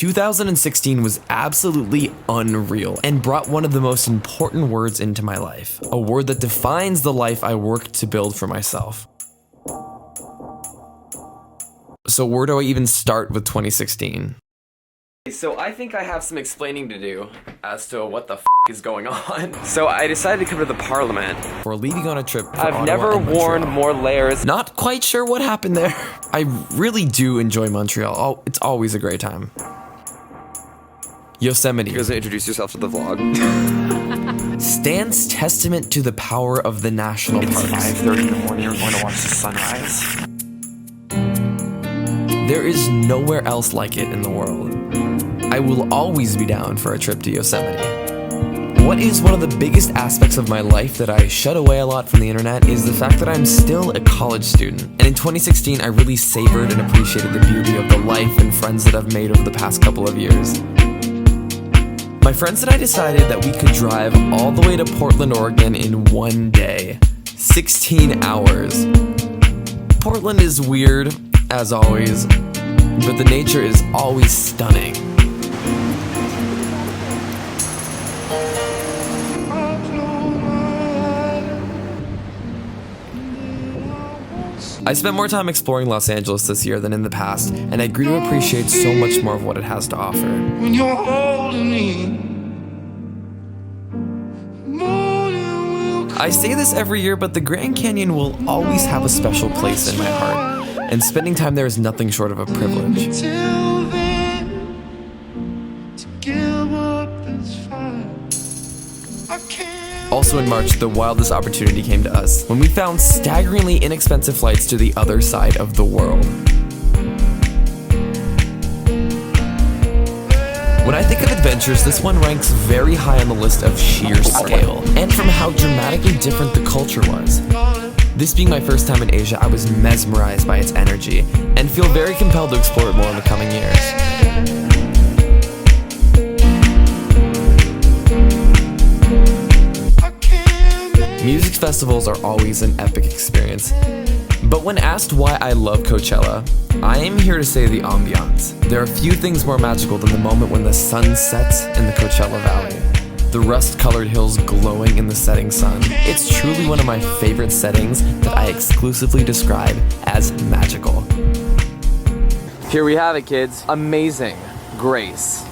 ...2016 was absolutely unreal and brought one of the most important words into my life. A word that defines the life I worked to build for myself. So where do I even start with 2016? So I think I have some explaining to do as to what the is going on. So I decided to come to the Parliament. We're leaving on a trip for I've never worn more layers. Not quite sure what happened there. I really do enjoy Montreal. Oh, it's always a great time. Yosemite. You guys want to introduce yourself to the vlog? Stands testament to the power of the national parks. 5:30 in the morning, we're going to watch the sunrise. There is nowhere else like it in the world. I will always be down for a trip to Yosemite. What is one of the biggest aspects of my life that I shut away a lot from the internet is the fact that I'm still a college student. And in 2016, I really savored and appreciated the beauty of the life and friends that I've made over the past couple of years. My friends and I decided that we could drive all the way to Portland, Oregon in one day. 16 hours. Portland is weird, as always, but the nature is always stunning. I spent more time exploring Los Angeles this year than in the past, and I grew to appreciate so much more of what it has to offer. When you're holding me, I say this every year, but the Grand Canyon will always have a special place in my heart, and spending time there is nothing short of a privilege. till then, to give up is fine. I can't. Also in March, the wildest opportunity came to us when we found staggeringly inexpensive flights to the other side of the world. When I think of adventures, this one ranks very high on the list of sheer scale, and from how dramatically different the culture was. This being my first time in Asia, I was mesmerized by its energy, and feel very compelled to explore it more in the coming years. Music festivals are always an epic experience, but when asked why I love Coachella, I am here to say the ambiance. There are few things more magical than the moment when the sun sets in the Coachella Valley. The rust-colored hills glowing in the setting sun. It's truly one of my favorite settings that I exclusively describe as magical. Here we have it, kids. Amazing Grace.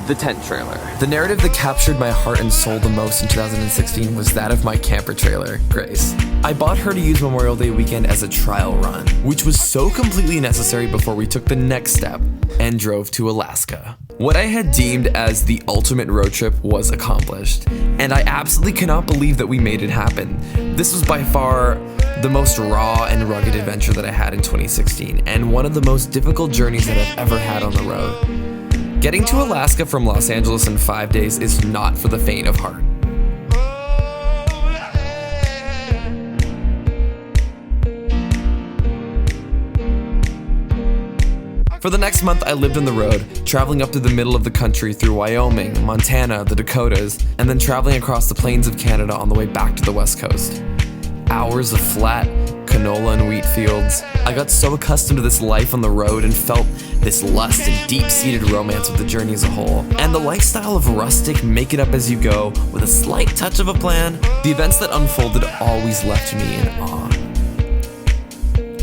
The tent trailer. The narrative that captured my heart and soul the most in 2016 was that of my camper trailer, Grace. I bought her to use Memorial Day weekend as a trial run, which was so completely necessary before we took the next step and drove to Alaska. What I had deemed as the ultimate road trip was accomplished, and I absolutely cannot believe that we made it happen. This was by far the most raw and rugged adventure that I had in 2016, and one of the most difficult journeys that I've ever had on the road. Getting to Alaska from Los Angeles in 5 days is not for the faint of heart. For the next month, I lived on the road, traveling up to the middle of the country through Wyoming, Montana, the Dakotas, and then traveling across the plains of Canada on the way back to the West Coast. Hours of flat canola and wheat fields. I got so accustomed to this life on the road and felt this lust and deep-seated romance with the journey as a whole. And the lifestyle of rustic make-it-up-as-you-go with a slight touch of a plan, the events that unfolded always left me in awe.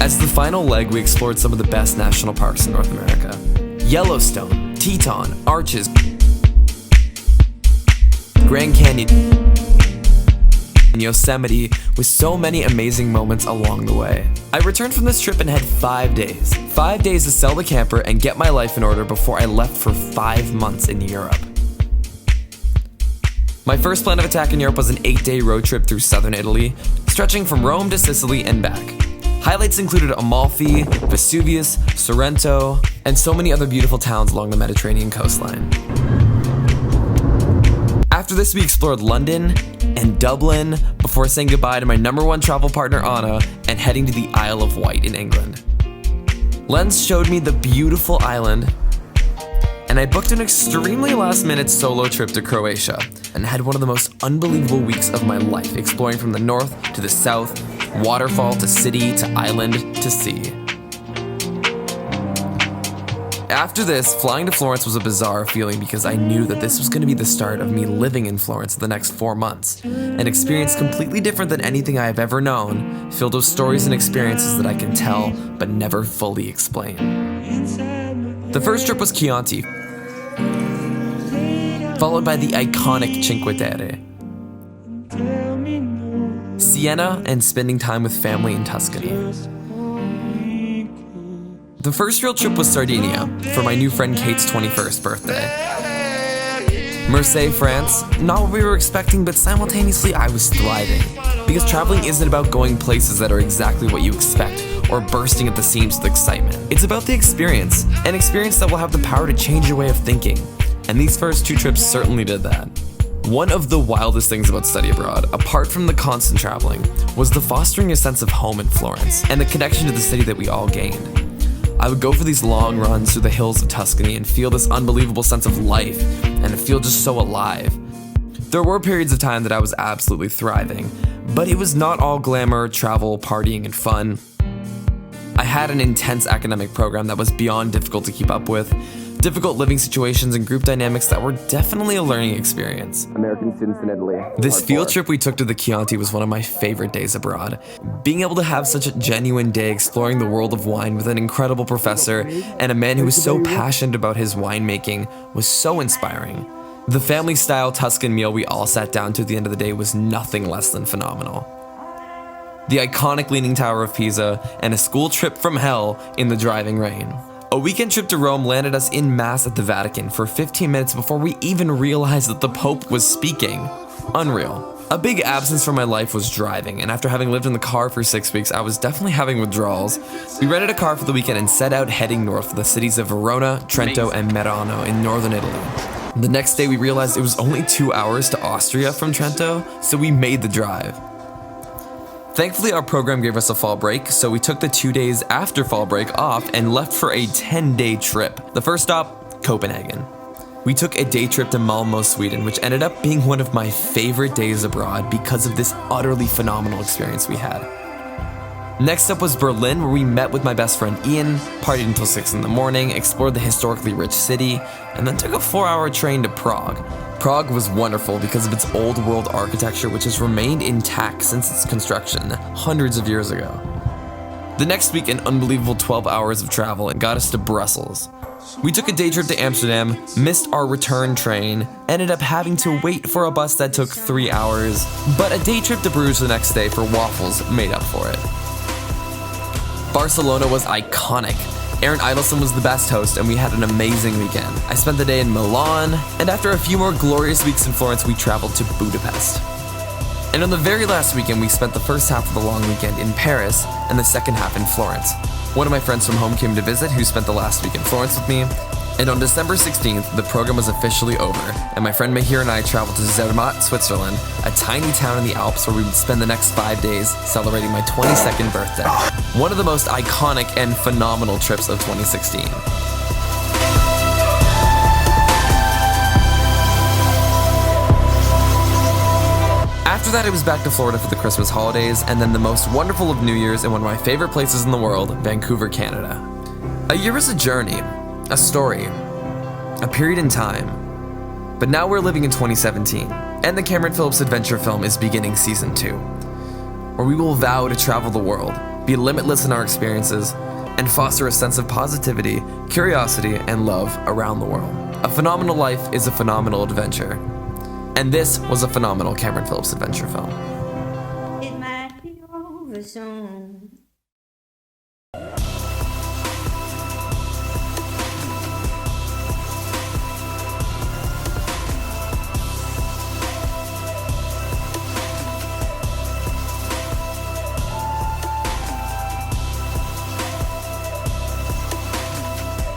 As the final leg, we explored some of the best national parks in North America. Yellowstone, Teton, Arches, Grand Canyon, and Yosemite, with so many amazing moments along the way. I returned from this trip and had 5 days. 5 days to sell the camper and get my life in order before I left for 5 months in Europe. My first plan of attack in Europe was an 8-day road trip through southern Italy, stretching from Rome to Sicily and back. Highlights included Amalfi, Vesuvius, Sorrento, and so many other beautiful towns along the Mediterranean coastline. After this, we explored London and Dublin before saying goodbye to my #1 travel partner Anna and heading to the Isle of Wight in England. Lens showed me the beautiful island and I booked an extremely last-minute solo trip to Croatia and had one of the most unbelievable weeks of my life, exploring from the north to the south, waterfall to city to island to sea. After this, flying to Florence was a bizarre feeling because I knew that this was going to be the start of me living in Florence the next 4 months, an experience completely different than anything I have ever known, filled with stories and experiences that I can tell but never fully explain. The first trip was Chianti, followed by the iconic Cinque Terre, Siena, and spending time with family in Tuscany. The first real trip was Sardinia, for my new friend Kate's 21st birthday. Marseille, France, not what we were expecting, but simultaneously I was thriving. Because traveling isn't about going places that are exactly what you expect, or bursting at the seams with excitement. It's about the experience, an experience that will have the power to change your way of thinking. And these first 2 trips certainly did that. One of the wildest things about study abroad, apart from the constant traveling, was the fostering a sense of home in Florence, and the connection to the city that we all gained. I would go for these long runs through the hills of Tuscany and feel this unbelievable sense of life, and feel just so alive. There were periods of time that I was absolutely thriving, but it was not all glamour, travel, partying, and fun. I had an intense academic program that was beyond difficult to keep up with, difficult living situations and group dynamics that were definitely a learning experience. American students in Italy. This field trip we took to the Chianti was one of my favorite days abroad. Being able to have such a genuine day exploring the world of wine with an incredible professor and a man who was so passionate about his winemaking was so inspiring. The family-style Tuscan meal we all sat down to at the end of the day was nothing less than phenomenal. The iconic Leaning Tower of Pisa and a school trip from hell in the driving rain. A weekend trip to Rome landed us in Mass at the Vatican for 15 minutes before we even realized that the Pope was speaking. Unreal. A big absence from my life was driving, and after having lived in the car for 6 weeks, I was definitely having withdrawals. We rented a car for the weekend and set out heading north to the cities of Verona, Trento, and Merano in northern Italy. The next day we realized it was only 2 hours to Austria from Trento, so we made the drive. Thankfully, our program gave us a fall break, so we took the 2 days after fall break off and left for a 10-day trip. The first stop, Copenhagen. We took a day trip to Malmo, Sweden, which ended up being one of my favorite days abroad because of this utterly phenomenal experience we had. Next up was Berlin, where we met with my best friend Ian, partied until 6 in the morning, explored the historically rich city, and then took a 4-hour train to Prague. Prague was wonderful because of its old world architecture, which has remained intact since its construction hundreds of years ago. The next week, an unbelievable 12 hours of travel and got us to Brussels. We took a day trip to Amsterdam, missed our return train, ended up having to wait for a bus that took 3 hours, but a day trip to Bruges the next day for waffles made up for it. Barcelona was iconic. Aaron Idelson was the best host, and we had an amazing weekend. I spent the day in Milan, and after a few more glorious weeks in Florence, we traveled to Budapest. And on the very last weekend, we spent the first half of the long weekend in Paris, and the second half in Florence. One of my friends from home came to visit, who spent the last week in Florence with me, and on December 16th, the program was officially over, and my friend Mahir and I traveled to Zermatt, Switzerland, a tiny town in the Alps where we would spend the next 5 days celebrating my 22nd birthday. One of the most iconic and phenomenal trips of 2016. After that, it was back to Florida for the Christmas holidays, and then the most wonderful of New Year's in one of my favorite places in the world, Vancouver, Canada. A year is a journey, a story, a period in time. But now we're living in 2017, and the Cameron Phillips adventure film is beginning season 2, where we will vow to travel the world, be limitless in our experiences, and foster a sense of positivity, curiosity, and love around the world. A phenomenal life is a phenomenal adventure. And this was a phenomenal Cameron Phillips adventure film. It might be over soon.